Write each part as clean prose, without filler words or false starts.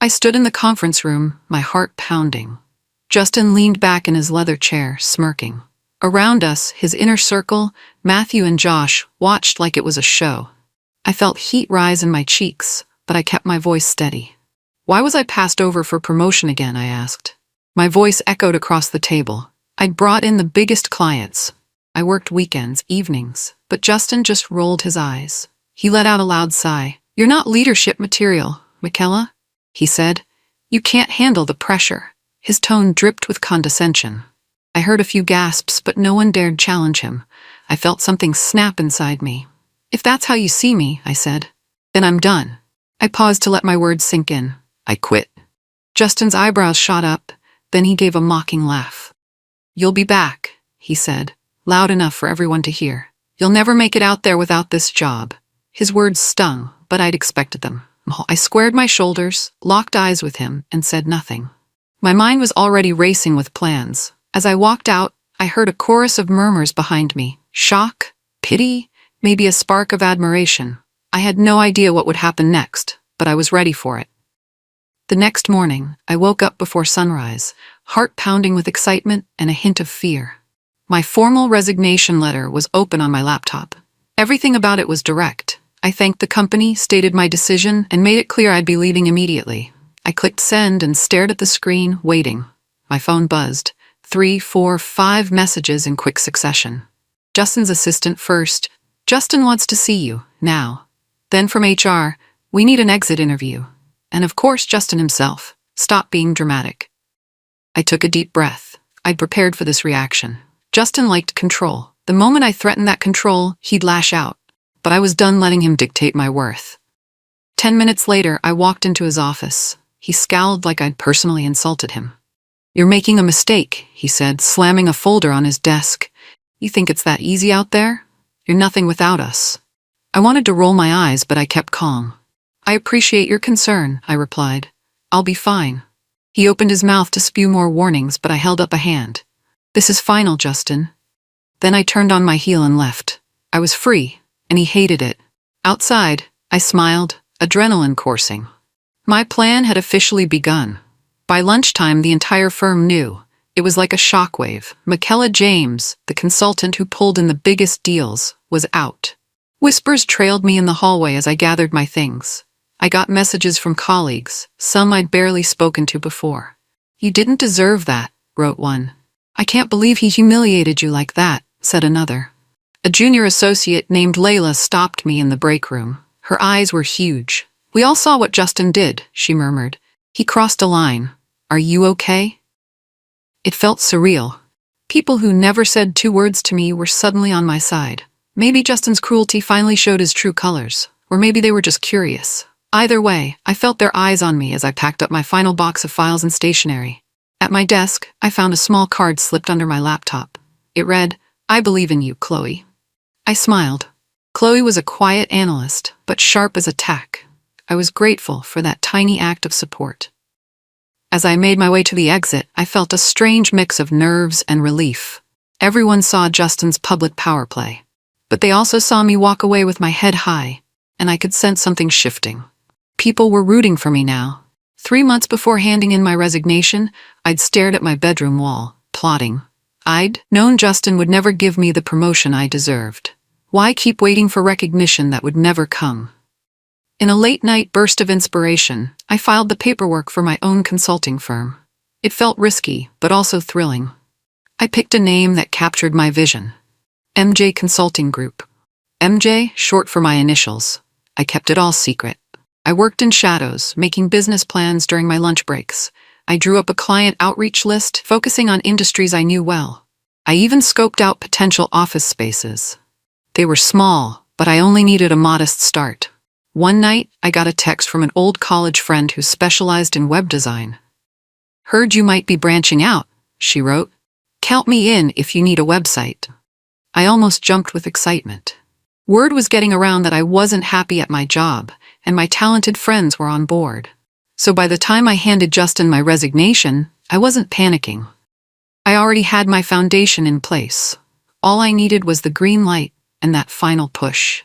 I stood in the conference room, my heart pounding. Justin leaned back in his leather chair, smirking. Around us, his inner circle, Matthew and Josh, watched like it was a show. I felt heat rise in my cheeks, but I kept my voice steady. Why was I passed over for promotion again, I asked. My voice echoed across the table. I'd brought in the biggest clients. I worked weekends, evenings, but Justin just rolled his eyes. He let out a loud sigh. You're not leadership material, Michaela, he said. You can't handle the pressure. His tone dripped with condescension. I heard a few gasps, but no one dared challenge him. I felt something snap inside me. If that's how you see me, I said, then I'm done. I paused to let my words sink in. I quit. Justin's eyebrows shot up, then he gave a mocking laugh. You'll be back, he said, loud enough for everyone to hear. You'll never make it out there without this job. His words stung, but I'd expected them. I squared my shoulders, locked eyes with him, and said nothing. My mind was already racing with plans. As I walked out, I heard a chorus of murmurs behind me. Shock, pity, maybe a spark of admiration. I had no idea what would happen next, but I was ready for it. The next morning, I woke up before sunrise, heart pounding with excitement and a hint of fear. My formal resignation letter was open on my laptop. Everything about it was direct. I thanked the company, stated my decision, and made it clear I'd be leaving immediately. I clicked send and stared at the screen, waiting. My phone buzzed. 3, 4, 5 messages in quick succession. Justin's assistant first. Justin wants to see you, now. Then from HR, we need an exit interview. And of course Justin himself. Stop being dramatic. I took a deep breath. I'd prepared for this reaction. Justin liked control. The moment I threatened that control, he'd lash out. But I was done letting him dictate my worth. 10 minutes later, I walked into his office. He scowled like I'd personally insulted him. You're making a mistake, he said, slamming a folder on his desk. You think it's that easy out there? You're nothing without us. I wanted to roll my eyes, but I kept calm. I appreciate your concern, I replied. I'll be fine. He opened his mouth to spew more warnings, but I held up a hand. This is final, Justin. Then I turned on my heel and left. I was free, and he hated it. Outside, I smiled, adrenaline coursing. My plan had officially begun. By lunchtime, the entire firm knew. It was like a shockwave. Michaela James, the consultant who pulled in the biggest deals, was out. Whispers trailed me in the hallway as I gathered my things. I got messages from colleagues, some I'd barely spoken to before. You didn't deserve that, wrote one. I can't believe he humiliated you like that, said another. A junior associate named Layla stopped me in the break room. Her eyes were huge. We all saw what Justin did, she murmured. He crossed a line. Are you okay? It felt surreal. People who never said 2 words to me were suddenly on my side. Maybe Justin's cruelty finally showed his true colors, or maybe they were just curious. Either way, I felt their eyes on me as I packed up my final box of files and stationery. At my desk, I found a small card slipped under my laptop. It read, I believe in you, Chloe. I smiled. Chloe was a quiet analyst, but sharp as a tack. I was grateful for that tiny act of support. As I made my way to the exit, I felt a strange mix of nerves and relief. Everyone saw Justin's public power play, but they also saw me walk away with my head high, and I could sense something shifting. People were rooting for me now. 3 months before handing in my resignation, I'd stared at my bedroom wall, plotting. I'd known Justin would never give me the promotion I deserved. Why keep waiting for recognition that would never come? In a late-night burst of inspiration, I filed the paperwork for my own consulting firm. It felt risky, but also thrilling. I picked a name that captured my vision. MJ Consulting Group. MJ, short for my initials. I kept it all secret. I worked in shadows, making business plans during my lunch breaks. I drew up a client outreach list, focusing on industries I knew well. I even scoped out potential office spaces. They were small, but I only needed a modest start. One night, I got a text from an old college friend who specialized in web design. Heard you might be branching out, she wrote. Count me in if you need a website. I almost jumped with excitement. Word was getting around that I wasn't happy at my job, and my talented friends were on board. So by the time I handed Justin my resignation, I wasn't panicking. I already had my foundation in place. All I needed was the green light and that final push.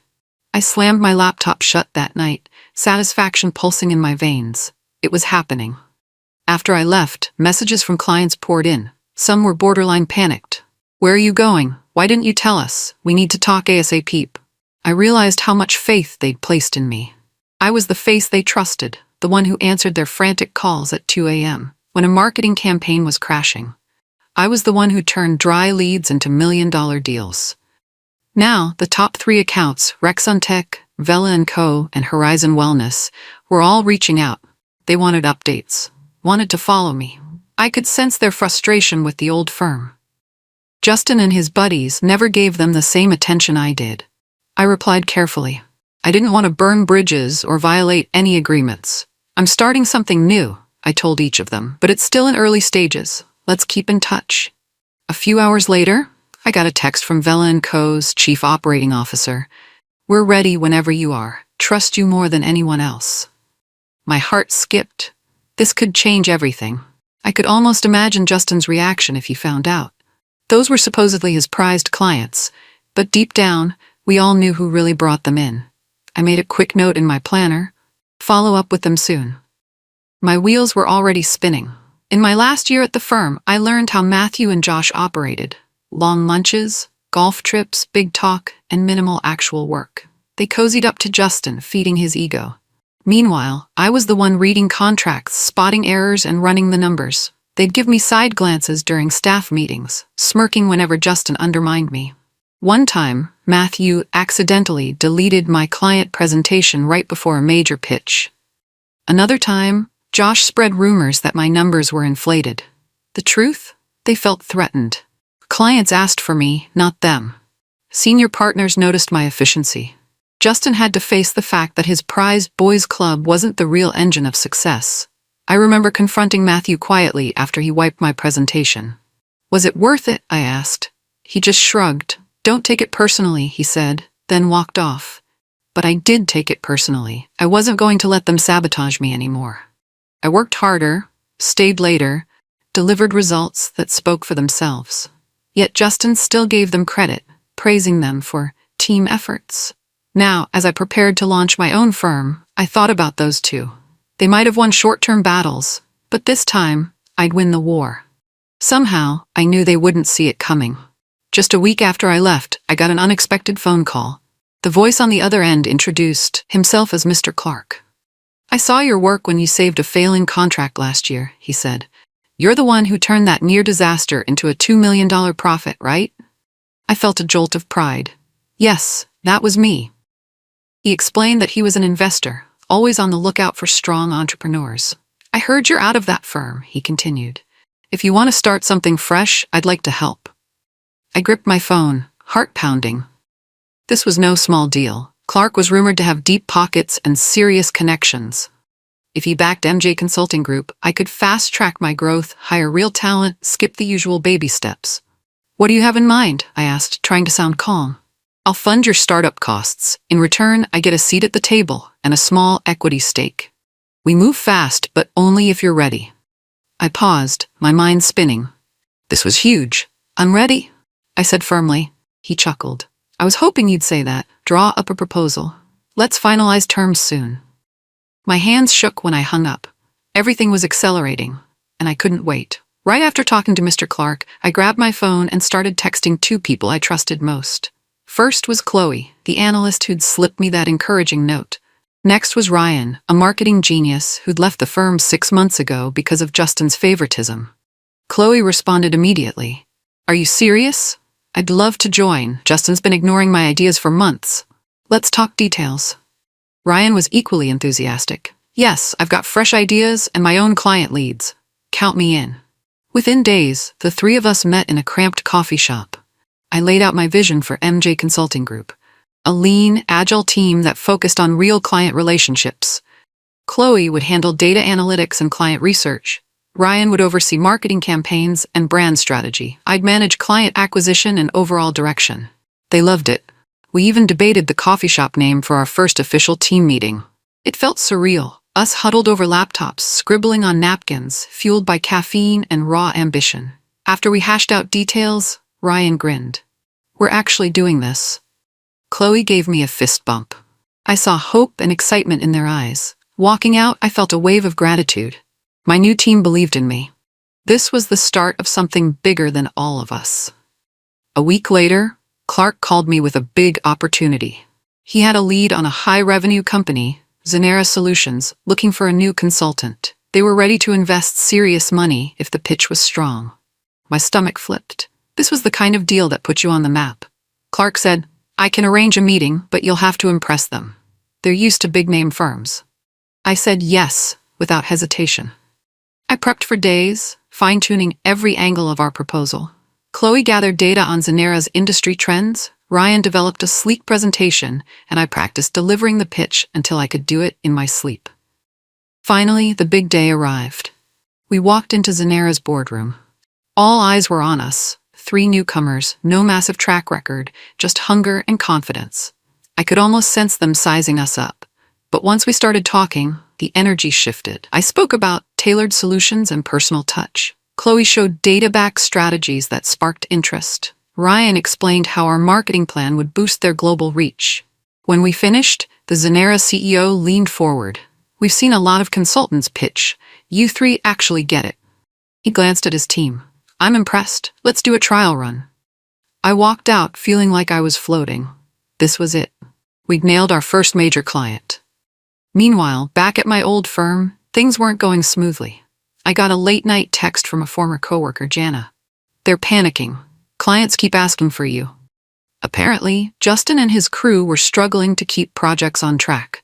I slammed my laptop shut that night, satisfaction pulsing in my veins. It was happening. After I left, messages from clients poured in. Some were borderline panicked. "Where are you going? Why didn't you tell us? We need to talk ASAP." I realized how much faith they'd placed in me. I was the face they trusted, the one who answered their frantic calls at 2 a.m. when a marketing campaign was crashing. I was the one who turned dry leads into million-dollar deals. Now, the top 3 accounts, Rexontech, Vela & Co., and Horizon Wellness, were all reaching out. They wanted updates, wanted to follow me. I could sense their frustration with the old firm. Justin and his buddies never gave them the same attention I did. I replied carefully. I didn't want to burn bridges or violate any agreements. "I'm starting something new," I told each of them, "but it's still in early stages. Let's keep in touch." A few hours later, I got a text from Vela & Co.'s chief operating officer. "We're ready whenever you are. Trust you more than anyone else." My heart skipped. This could change everything. I could almost imagine Justin's reaction if he found out. Those were supposedly his prized clients, but deep down, we all knew who really brought them in. I made a quick note in my planner. Follow up with them soon. My wheels were already spinning. In my last year at the firm, I learned how Matthew and Josh operated. Long lunches, golf trips, big talk, and minimal actual work. They cozied up to Justin, feeding his ego. Meanwhile, I was the one reading contracts, spotting errors, and running the numbers. They'd give me side glances during staff meetings, smirking whenever Justin undermined me. One time, Matthew accidentally deleted my client presentation right before a major pitch. Another time, Josh spread rumors that my numbers were inflated. The truth? They felt threatened. Clients asked for me, not them. Senior partners noticed my efficiency. Justin had to face the fact that his prized boys' club wasn't the real engine of success. I remember confronting Matthew quietly after he wiped my presentation. "Was it worth it?" I asked. He just shrugged. "Don't take it personally," he said, then walked off. But I did take it personally. I wasn't going to let them sabotage me anymore. I worked harder, stayed later, delivered results that spoke for themselves. Yet Justin still gave them credit, praising them for team efforts. Now, as I prepared to launch my own firm, I thought about those two. They might have won short-term battles, but this time, I'd win the war. Somehow, I knew they wouldn't see it coming. Just a week after I left, I got an unexpected phone call. The voice on the other end introduced himself as Mr. Clark. "I saw your work when you saved a failing contract last year," he said. "You're the one who turned that near disaster into a $2 million profit, right?" I felt a jolt of pride. Yes, that was me. He explained that he was an investor, always on the lookout for strong entrepreneurs. "I heard you're out of that firm," he continued. "If you want to start something fresh, I'd like to help." I gripped my phone, heart pounding. This was no small deal. Clark was rumored to have deep pockets and serious connections. If he backed MJ Consulting Group, I could fast-track my growth, hire real talent, skip the usual baby steps. "What do you have in mind?" I asked, trying to sound calm. "I'll fund your startup costs. In return, I get a seat at the table and a small equity stake. We move fast, but only if you're ready." I paused, my mind spinning. This was huge. "I'm ready," I said firmly. He chuckled. "I was hoping you'd say that. Draw up a proposal. Let's finalize terms soon." My hands shook when I hung up. Everything was accelerating, and I couldn't wait. Right after talking to Mr. Clark, I grabbed my phone and started texting 2 people I trusted most. First was Chloe, the analyst who'd slipped me that encouraging note. Next was Ryan, a marketing genius who'd left the firm 6 months ago because of Justin's favoritism. Chloe responded immediately. "Are you serious? I'd love to join. Justin's been ignoring my ideas for months. Let's talk details." Ryan was equally enthusiastic. "Yes, I've got fresh ideas and my own client leads. Count me in." Within days, the 3 of us met in a cramped coffee shop. I laid out my vision for MJ Consulting Group, a lean, agile team that focused on real client relationships. Chloe would handle data analytics and client research. Ryan would oversee marketing campaigns and brand strategy. I'd manage client acquisition and overall direction. They loved it. We even debated the coffee shop name for our first official team meeting. It felt surreal, us huddled over laptops, scribbling on napkins, fueled by caffeine and raw ambition. After we hashed out details, Ryan grinned. "We're actually doing this." Chloe gave me a fist bump. I saw hope and excitement in their eyes. Walking out, I felt a wave of gratitude. My new team believed in me. This was the start of something bigger than all of us. A week later, Clark called me with a big opportunity. He had a lead on a high-revenue company, Zenera Solutions, looking for a new consultant. They were ready to invest serious money if the pitch was strong. My stomach flipped. This was the kind of deal that put you on the map. Clark said, "I can arrange a meeting, but you'll have to impress them. They're used to big-name firms." I said yes, without hesitation. I prepped for days, fine-tuning every angle of our proposal. Chloe gathered data on Zenera's industry trends, Ryan developed a sleek presentation, and I practiced delivering the pitch until I could do it in my sleep. Finally, the big day arrived. We walked into Zenera's boardroom. All eyes were on us. 3 newcomers, no massive track record, just hunger and confidence. I could almost sense them sizing us up. But once we started talking, the energy shifted. I spoke about tailored solutions and personal touch. Chloe showed data-backed strategies that sparked interest. Ryan explained how our marketing plan would boost their global reach. When we finished, the Zenera CEO leaned forward. "We've seen a lot of consultants pitch. You 3 actually get it." He glanced at his team. "I'm impressed. Let's do a trial run." I walked out feeling like I was floating. This was it. We'd nailed our first major client. Meanwhile, back at my old firm, things weren't going smoothly. I got a late-night text from a former coworker, Jana. "They're panicking. Clients keep asking for you." Apparently, Justin and his crew were struggling to keep projects on track.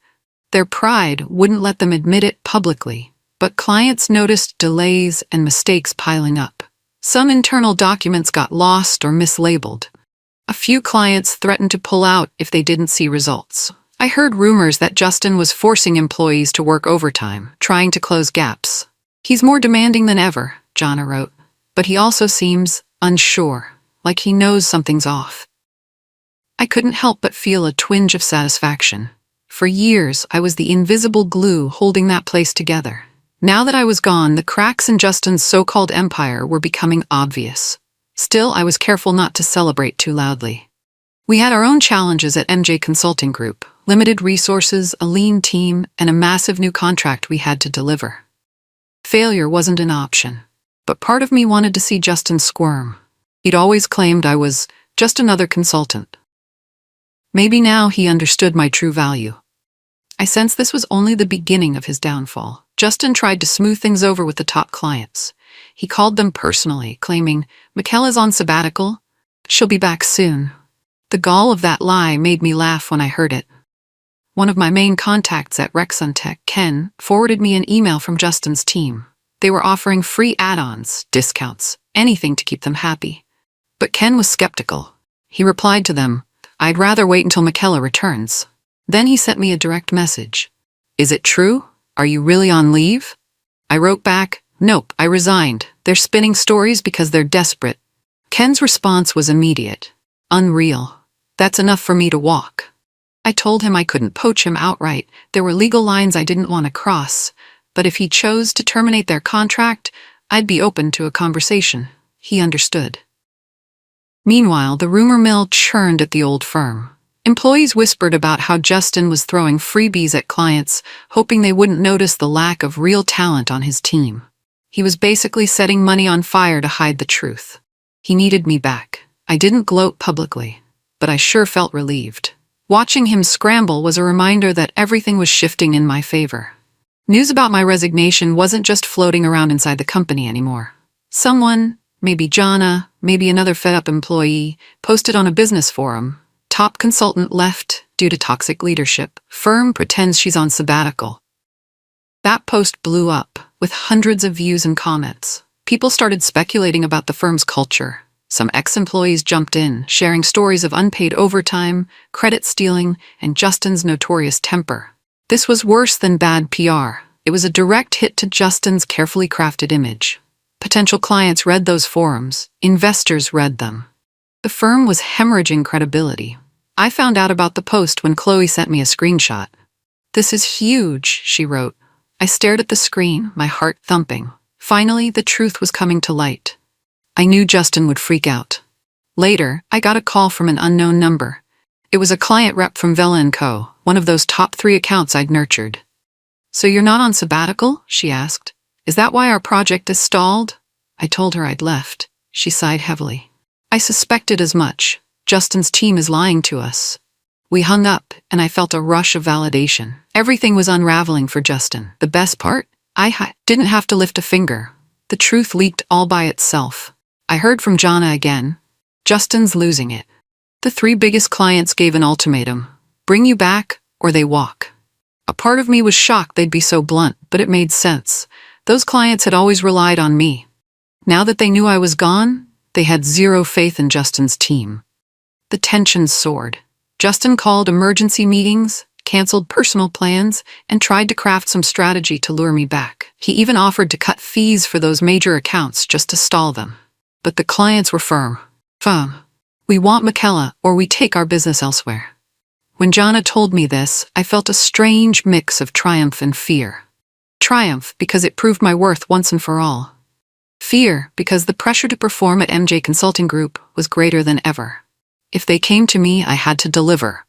Their pride wouldn't let them admit it publicly, but clients noticed delays and mistakes piling up. Some internal documents got lost or mislabeled. A few clients threatened to pull out if they didn't see results. I heard rumors that Justin was forcing employees to work overtime, trying to close gaps. "He's more demanding than ever," Jana wrote, "but he also seems unsure, like he knows something's off." I couldn't help but feel a twinge of satisfaction. For years, I was the invisible glue holding that place together. Now that I was gone, the cracks in Justin's so-called empire were becoming obvious. Still, I was careful not to celebrate too loudly. We had our own challenges at MJ Consulting Group, limited resources, a lean team, and a massive new contract we had to deliver. Failure wasn't an option, but part of me wanted to see Justin squirm. He'd always claimed I was just another consultant. Maybe now he understood my true value. I sensed this was only the beginning of his downfall. Justin tried to smooth things over with the top clients. He called them personally, claiming, "Michaela's on sabbatical. She'll be back soon." The gall of that lie made me laugh when I heard it. One of my main contacts at Rexuntech, Ken, forwarded me an email from Justin's team. They were offering free add-ons, discounts, anything to keep them happy. But Ken was skeptical. He replied to them, "I'd rather wait until Michaela returns." Then he sent me a direct message. "Is it true? Are you really on leave?" I wrote back, "Nope, I resigned. They're spinning stories because they're desperate." Ken's response was immediate. "Unreal. That's enough for me to walk." I told him I couldn't poach him outright. There were legal lines I didn't want to cross, but if he chose to terminate their contract, I'd be open to a conversation. He understood. Meanwhile, the rumor mill churned at the old firm. Employees whispered about how Justin was throwing freebies at clients, hoping they wouldn't notice the lack of real talent on his team. He was basically setting money on fire to hide the truth. He needed me back. I didn't gloat publicly, but I sure felt relieved. Watching him scramble was a reminder that everything was shifting in my favor. News about my resignation wasn't just floating around inside the company anymore. Someone, maybe Jana, maybe another fed-up employee, posted on a business forum. "Top consultant left due to toxic leadership. Firm pretends she's on sabbatical." That post blew up, with hundreds of views and comments. People started speculating about the firm's culture. Some ex-employees jumped in, sharing stories of unpaid overtime, credit stealing, and Justin's notorious temper. This was worse than bad PR. It was a direct hit to Justin's carefully crafted image. Potential clients read those forums. Investors read them. The firm was hemorrhaging credibility. I found out about the post when Chloe sent me a screenshot. "This is huge," she wrote. I stared at the screen, my heart thumping. Finally, the truth was coming to light. I knew Justin would freak out. Later, I got a call from an unknown number. It was a client rep from Vela & Co., one of those top 3 accounts I'd nurtured. "So you're not on sabbatical?" she asked. "Is that why our project is stalled?" I told her I'd left. She sighed heavily. "I suspected as much. Justin's team is lying to us." We hung up, and I felt a rush of validation. Everything was unraveling for Justin. The best part? I didn't have to lift a finger. The truth leaked all by itself. I heard from Jana again. "Justin's losing it. The 3 biggest clients gave an ultimatum. Bring you back, or they walk." A part of me was shocked they'd be so blunt, but it made sense. Those clients had always relied on me. Now that they knew I was gone, they had zero faith in Justin's team. The tension soared. Justin called emergency meetings, canceled personal plans, and tried to craft some strategy to lure me back. He even offered to cut fees for those major accounts just to stall them. But the clients were firm. "We want Michaela, or we take our business elsewhere." When Jana told me this, I felt a strange mix of triumph and fear. Triumph because it proved my worth once and for all. Fear because the pressure to perform at MJ Consulting Group was greater than ever. If they came to me, I had to deliver.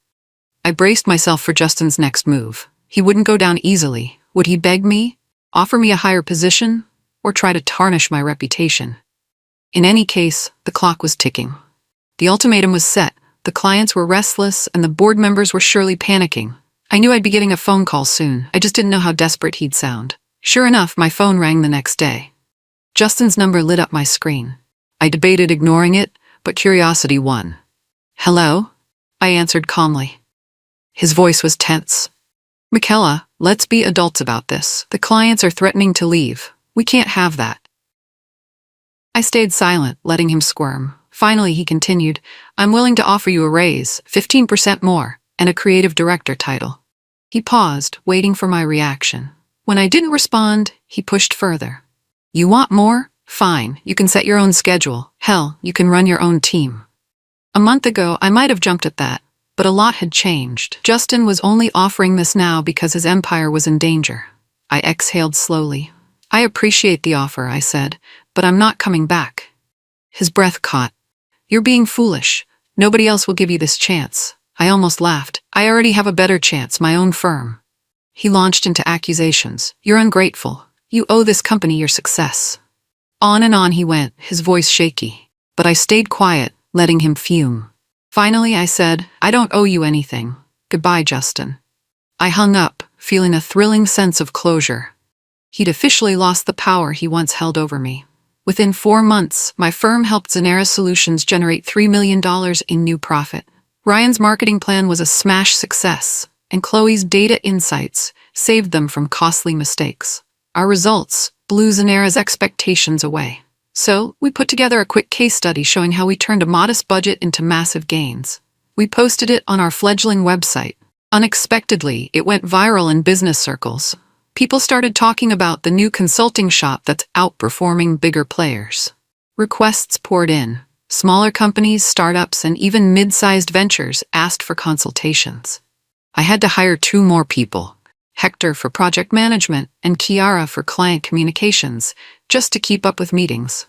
I braced myself for Justin's next move. He wouldn't go down easily. Would he beg me, offer me a higher position, or try to tarnish my reputation? In any case, the clock was ticking. The ultimatum was set. The clients were restless, and the board members were surely panicking. I knew I'd be getting a phone call soon. I just didn't know how desperate he'd sound. Sure enough, my phone rang the next day. Justin's number lit up my screen. I debated ignoring it, but curiosity won. "Hello?" I answered calmly. His voice was tense. "Michaela, let's be adults about this. The clients are threatening to leave. We can't have that." I stayed silent, letting him squirm. Finally, he continued, "I'm willing to offer you a raise, 15% more, and a creative director title." He paused, waiting for my reaction. When I didn't respond, he pushed further. "You want more? Fine, you can set your own schedule. Hell, you can run your own team." A month ago, I might have jumped at that, but a lot had changed. Justin was only offering this now because his empire was in danger. I exhaled slowly. "I appreciate the offer," I said, "but I'm not coming back." His breath caught. "You're being foolish. Nobody else will give you this chance." I almost laughed. "I already have a better chance, my own firm." He launched into accusations. "You're ungrateful. You owe this company your success." On and on he went, his voice shaky. But I stayed quiet, letting him fume. Finally, I said, "I don't owe you anything. Goodbye, Justin." I hung up, feeling a thrilling sense of closure. He'd officially lost the power he once held over me. Within 4 months, my firm helped Zenera Solutions generate $3 million in new profit. Ryan's marketing plan was a smash success, and Chloe's data insights saved them from costly mistakes. Our results blew Zenera's expectations away. So, we put together a quick case study showing how we turned a modest budget into massive gains. We posted it on our fledgling website. Unexpectedly, it went viral in business circles. People started talking about the new consulting shop that's outperforming bigger players. Requests poured in. Smaller companies, startups, and even mid-sized ventures asked for consultations. I had to hire 2 more people, Hector for project management and Kiara for client communications, just to keep up with meetings.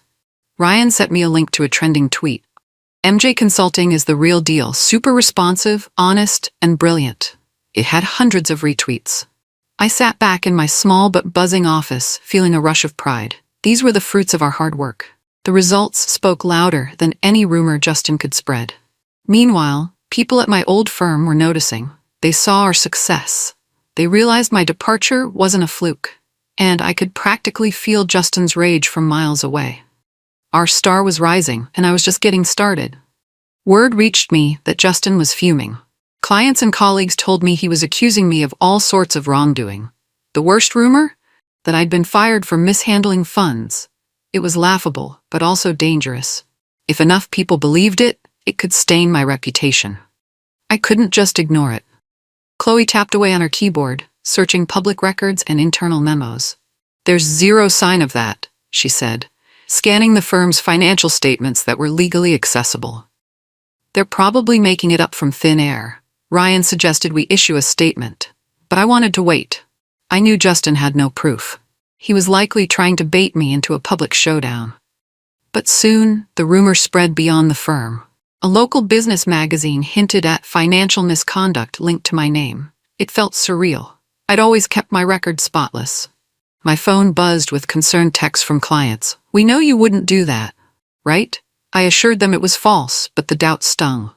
Ryan sent me a link to a trending tweet. "MJ Consulting is the real deal, super responsive, honest, and brilliant." It had hundreds of retweets. I sat back in my small but buzzing office, feeling a rush of pride. These were the fruits of our hard work. The results spoke louder than any rumor Justin could spread. Meanwhile, people at my old firm were noticing. They saw our success. They realized my departure wasn't a fluke, and I could practically feel Justin's rage from miles away. Our star was rising, and I was just getting started. Word reached me that Justin was fuming. Clients and colleagues told me he was accusing me of all sorts of wrongdoing. The worst rumor? That I'd been fired for mishandling funds. It was laughable, but also dangerous. If enough people believed it, it could stain my reputation. I couldn't just ignore it. Chloe tapped away on her keyboard, searching public records and internal memos. "There's zero sign of that," she said, scanning the firm's financial statements that were legally accessible. "They're probably making it up from thin air." Ryan suggested we issue a statement, but I wanted to wait. I knew Justin had no proof. He was likely trying to bait me into a public showdown. But soon, the rumor spread beyond the firm. A local business magazine hinted at financial misconduct linked to my name. It felt surreal. I'd always kept my record spotless. My phone buzzed with concerned texts from clients. "We know you wouldn't do that, right?" I assured them it was false, but the doubt stung.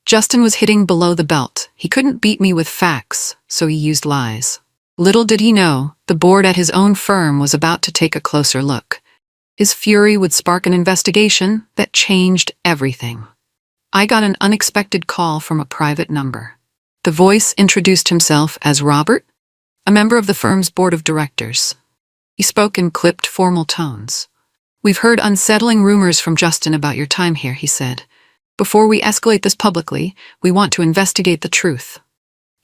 Justin was hitting below the belt. He couldn't beat me with facts, so he used lies. Little did he know, the board at his own firm was about to take a closer look. His fury would spark an investigation that changed everything. I got an unexpected call from a private number. The voice introduced himself as Robert, a member of the firm's board of directors. He spoke in clipped, formal tones. "We've heard unsettling rumors from Justin about your time here," he said. "Before we escalate this publicly, we want to investigate the truth."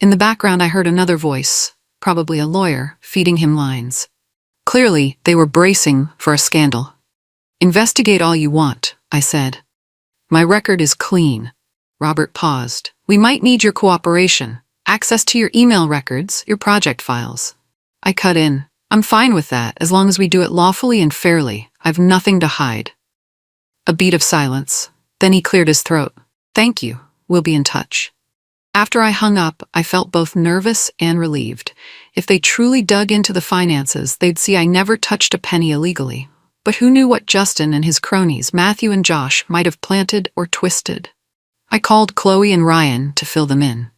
In the background, I heard another voice, probably a lawyer, feeding him lines. Clearly, they were bracing for a scandal. "Investigate all you want," I said. "My record is clean." Robert paused. "We might need your cooperation. Access to your email records, your project files." I cut in. "I'm fine with that, as long as we do it lawfully and fairly. I've nothing to hide." A beat of silence. Then he cleared his throat. "Thank you. We'll be in touch." After I hung up, I felt both nervous and relieved. If they truly dug into the finances, they'd see I never touched a penny illegally. But who knew what Justin and his cronies, Matthew and Josh, might have planted or twisted? I called Chloe and Ryan to fill them in.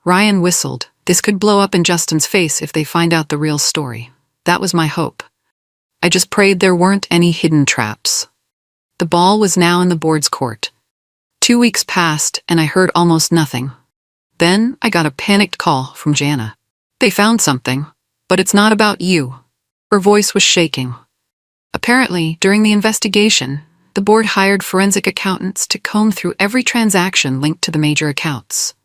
Ryan whistled. This could blow up in Justin's face if they find out the real story. That was my hope. I just prayed there weren't any hidden traps. The ball was now in the board's court. 2 weeks passed, and I heard almost nothing. Then I got a panicked call from Jana. "They found something, but it's not about you." Her voice was shaking. Apparently, during the investigation, the board hired forensic accountants to comb through every transaction linked to the major accounts.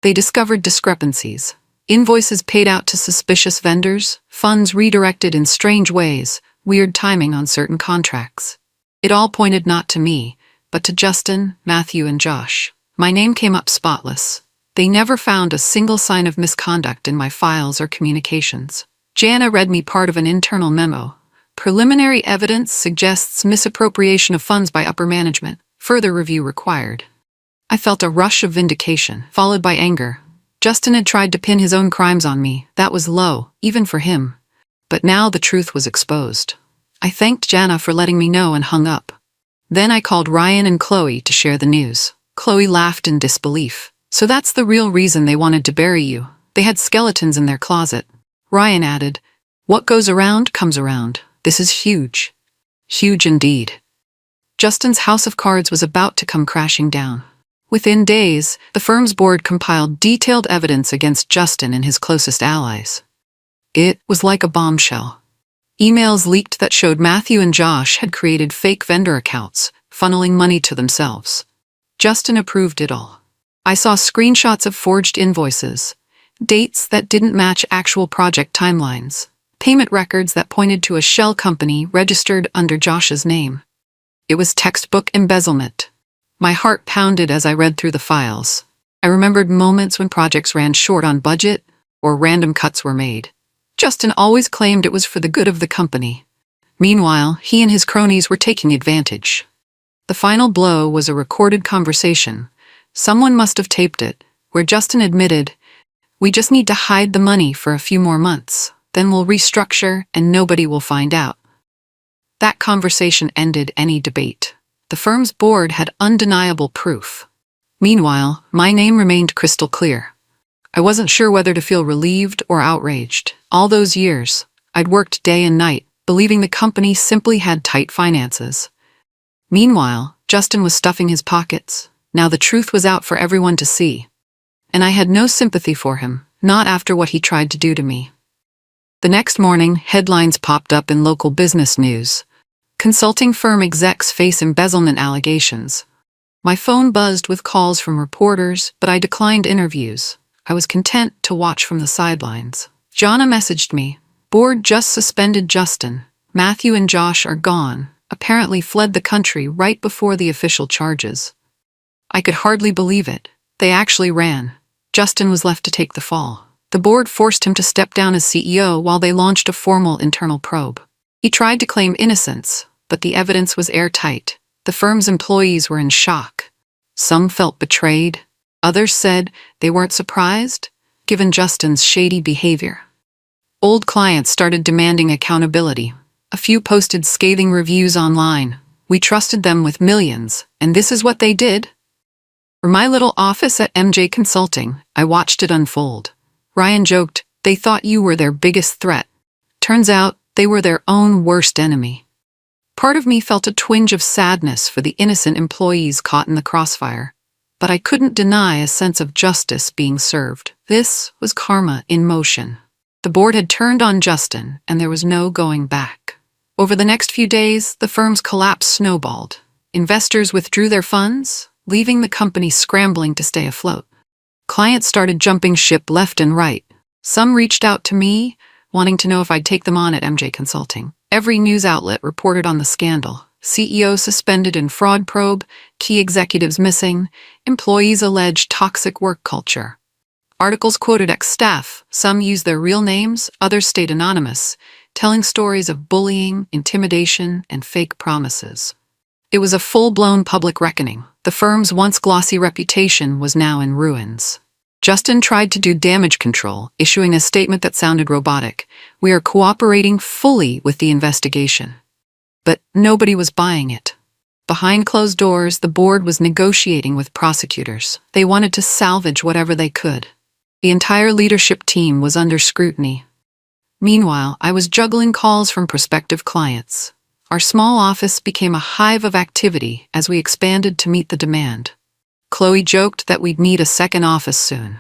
They discovered discrepancies. Invoices paid out to suspicious vendors, funds redirected in strange ways, weird timing on certain contracts. It all pointed not to me, but to Justin, Matthew, and Josh. My name came up spotless. They never found a single sign of misconduct in my files or communications. Jana read me part of an internal memo. "Preliminary evidence suggests misappropriation of funds by upper management. Further review required." I felt a rush of vindication, followed by anger. Justin had tried to pin his own crimes on me. That was low, even for him. But now the truth was exposed. I thanked Jana for letting me know and hung up. Then I called Ryan and Chloe to share the news. Chloe laughed in disbelief. "So that's the real reason they wanted to bury you. They had skeletons in their closet." Ryan added, "What goes around comes around. This is huge." Huge indeed. Justin's house of cards was about to come crashing down. Within days, the firm's board compiled detailed evidence against Justin and his closest allies. It was like a bombshell. Emails leaked that showed Matthew and Josh had created fake vendor accounts, funneling money to themselves. Justin approved it all. I saw screenshots of forged invoices, dates that didn't match actual project timelines, payment records that pointed to a shell company registered under Josh's name. It was textbook embezzlement. My heart pounded as I read through the files. I remembered moments when projects ran short on budget or random cuts were made. Justin always claimed it was for the good of the company. Meanwhile, he and his cronies were taking advantage. The final blow was a recorded conversation. Someone must have taped it, where Justin admitted, "We just need to hide the money for a few more months. Then we'll restructure and nobody will find out." That conversation ended any debate. The firm's board had undeniable proof. Meanwhile, my name remained crystal clear. I wasn't sure whether to feel relieved or outraged. All those years, I'd worked day and night, believing the company simply had tight finances. Meanwhile, Justin was stuffing his pockets. Now the truth was out for everyone to see. And I had no sympathy for him, not after what he tried to do to me. The next morning, headlines popped up in local business news. Consulting firm execs face embezzlement allegations. My phone buzzed with calls from reporters, but I declined interviews. I was content to watch from the sidelines. Jana messaged me. "Board just suspended Justin. Matthew and Josh are gone, apparently fled the country right before the official charges." I could hardly believe it. They actually ran. Justin was left to take the fall. The board forced him to step down as CEO while they launched a formal internal probe. He tried to claim innocence, but the evidence was airtight. The firm's employees were in shock. Some felt betrayed. Others said they weren't surprised, given Justin's shady behavior. Old clients started demanding accountability. A few posted scathing reviews online. We trusted them with millions, and this is what they did? For my little office at MJ Consulting, I watched it unfold. Ryan joked, "They thought you were their biggest threat." Turns out, they were their own worst enemy. Part of me felt a twinge of sadness for the innocent employees caught in the crossfire, but I couldn't deny a sense of justice being served. This was karma in motion. The board had turned on Justin, and there was no going back. Over the next few days, the firm's collapse snowballed. Investors withdrew their funds, leaving the company scrambling to stay afloat. Clients started jumping ship left and right. Some reached out to me, wanting to know if I'd take them on at MJ Consulting. Every news outlet reported on the scandal. CEO suspended in fraud probe, key executives missing, employees allege toxic work culture. Articles quoted ex-staff, some used their real names, others stayed anonymous, telling stories of bullying, intimidation, and fake promises. It was a full-blown public reckoning. The firm's once glossy reputation was now in ruins. Justin tried to do damage control, issuing a statement that sounded robotic. "We are cooperating fully with the investigation." But nobody was buying it. Behind closed doors, the board was negotiating with prosecutors. They wanted to salvage whatever they could. The entire leadership team was under scrutiny. Meanwhile, I was juggling calls from prospective clients. Our small office became a hive of activity as we expanded to meet the demand. Chloe joked that we'd need a second office soon.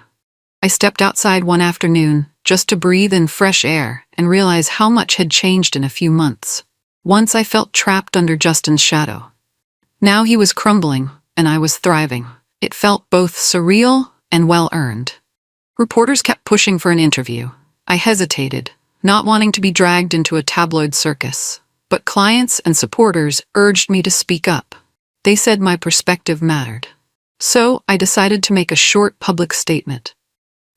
I stepped outside one afternoon just to breathe in fresh air and realize how much had changed in a few months. Once I felt trapped under Justin's shadow. Now he was crumbling, and I was thriving. It felt both surreal and well-earned. Reporters kept pushing for an interview. I hesitated, not wanting to be dragged into a tabloid circus. But clients and supporters urged me to speak up. They said my perspective mattered. So I decided to make a short public statement.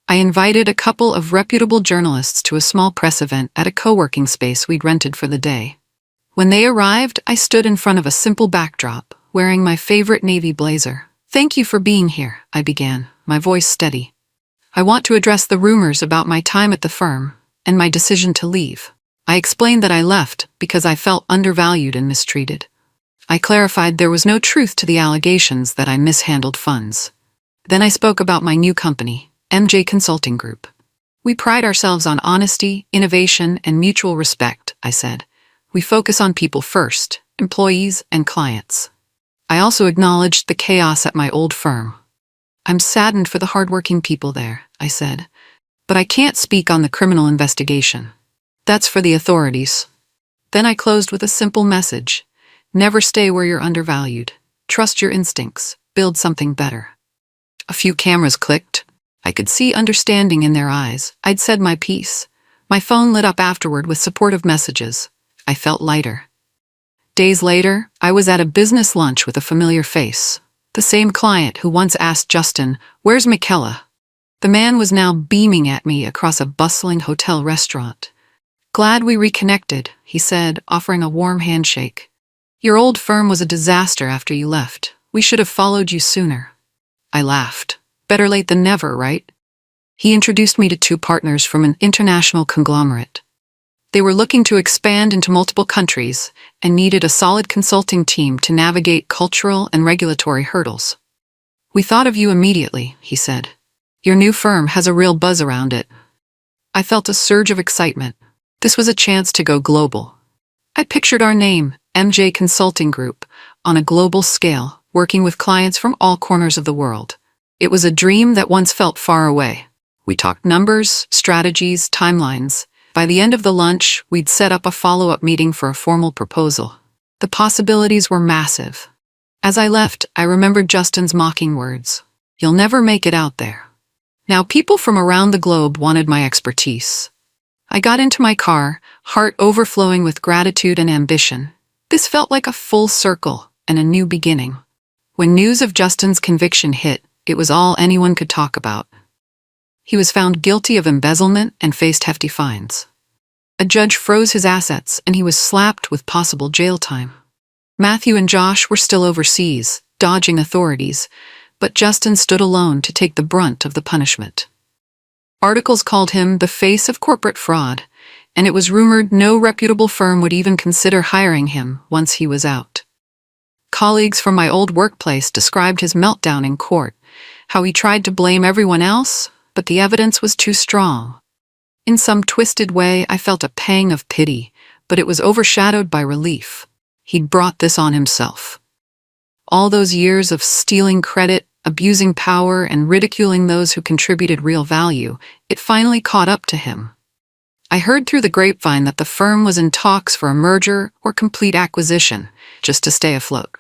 I invited a couple of reputable journalists to a small press event at a co-working space we'd rented for the day. When they arrived, I stood in front of a simple backdrop, wearing my favorite navy blazer. "Thank you for being here," I began, my voice steady. "I want to address the rumors about my time at the firm and my decision to leave." I explained that I left because I felt undervalued and mistreated. I clarified there was no truth to the allegations that I mishandled funds. Then I spoke about my new company, MJ Consulting Group. "We pride ourselves on honesty, innovation, and mutual respect," I said. "We focus on people first, employees and clients." I also acknowledged the chaos at my old firm. "I'm saddened for the hardworking people there," I said, "but I can't speak on the criminal investigation. That's for the authorities." Then I closed with a simple message. Never stay where you're undervalued. Trust your instincts. Build something better. A few cameras clicked. I could see understanding in their eyes. I'd said my piece. My phone lit up afterward with supportive messages. I felt lighter. Days later, I was at a business lunch with a familiar face. The same client who once asked Justin, "Where's Michaela?" The man was now beaming at me across a bustling hotel restaurant. "Glad we reconnected," he said, offering a warm handshake. "Your old firm was a disaster after you left. We should have followed you sooner." I laughed. Better late than never, right? He introduced me to two partners from an international conglomerate. They were looking to expand into multiple countries and needed a solid consulting team to navigate cultural and regulatory hurdles. "We thought of you immediately," he said. "Your new firm has a real buzz around it." I felt a surge of excitement. This was a chance to go global. I pictured our name, MJ Consulting Group, on a global scale, working with clients from all corners of the world. It was a dream that once felt far away. We talked numbers, strategies, timelines. By the end of the lunch, we'd set up a follow-up meeting for a formal proposal. The possibilities were massive. As I left, I remembered Justin's mocking words. "You'll never make it out there." Now people from around the globe wanted my expertise. I got into my car, heart overflowing with gratitude and ambition. This felt like a full circle and a new beginning. When news of Justin's conviction hit, it was all anyone could talk about. He was found guilty of embezzlement and faced hefty fines. A judge froze his assets and he was slapped with possible jail time. Matthew and Josh were still overseas, dodging authorities, but Justin stood alone to take the brunt of the punishment. Articles called him the face of corporate fraud, and it was rumored no reputable firm would even consider hiring him once he was out. Colleagues from my old workplace described his meltdown in court, how he tried to blame everyone else, but the evidence was too strong. In some twisted way, I felt a pang of pity, but it was overshadowed by relief. He'd brought this on himself. All those years of stealing credit, abusing power, and ridiculing those who contributed real value, it finally caught up to him. I heard through the grapevine that the firm was in talks for a merger or complete acquisition, just to stay afloat.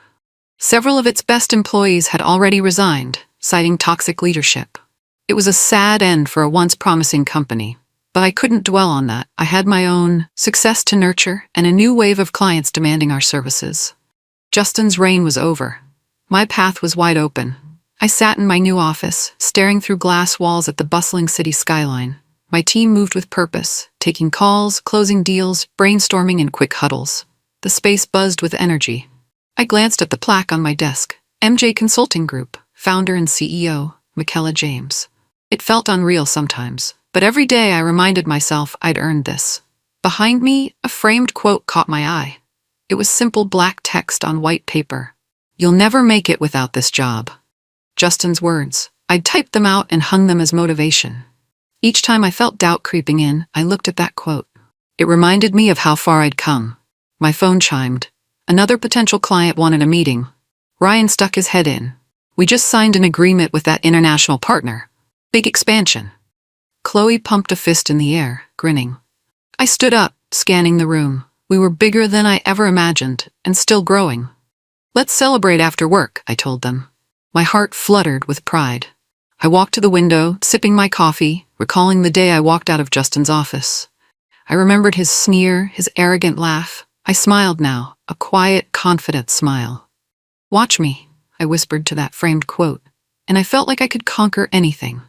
Several of its best employees had already resigned, citing toxic leadership. It was a sad end for a once promising company, but I couldn't dwell on that. I had my own success to nurture and a new wave of clients demanding our services. Justin's reign was over. My path was wide open. I sat in my new office, staring through glass walls at the bustling city skyline. My team moved with purpose, taking calls, closing deals, brainstorming in quick huddles. The space buzzed with energy. I glanced at the plaque on my desk. MJ Consulting Group, founder and CEO, Michaela James. It felt unreal sometimes, but every day I reminded myself I'd earned this. Behind me, a framed quote caught my eye. It was simple black text on white paper. "You'll never make it without this job." Justin's words. I'd typed them out and hung them as motivation. Each time I felt doubt creeping in, I looked at that quote. It reminded me of how far I'd come. My phone chimed. Another potential client wanted a meeting. Ryan stuck his head in. "We just signed an agreement with that international partner. Big expansion." Chloe pumped a fist in the air, grinning. I stood up, scanning the room. We were bigger than I ever imagined, and still growing. "Let's celebrate after work," I told them. My heart fluttered with pride. I walked to the window, sipping my coffee, recalling the day I walked out of Justin's office. I remembered his sneer, his arrogant laugh. I smiled now, a quiet, confident smile. "Watch me," I whispered to that framed quote, and I felt like I could conquer anything.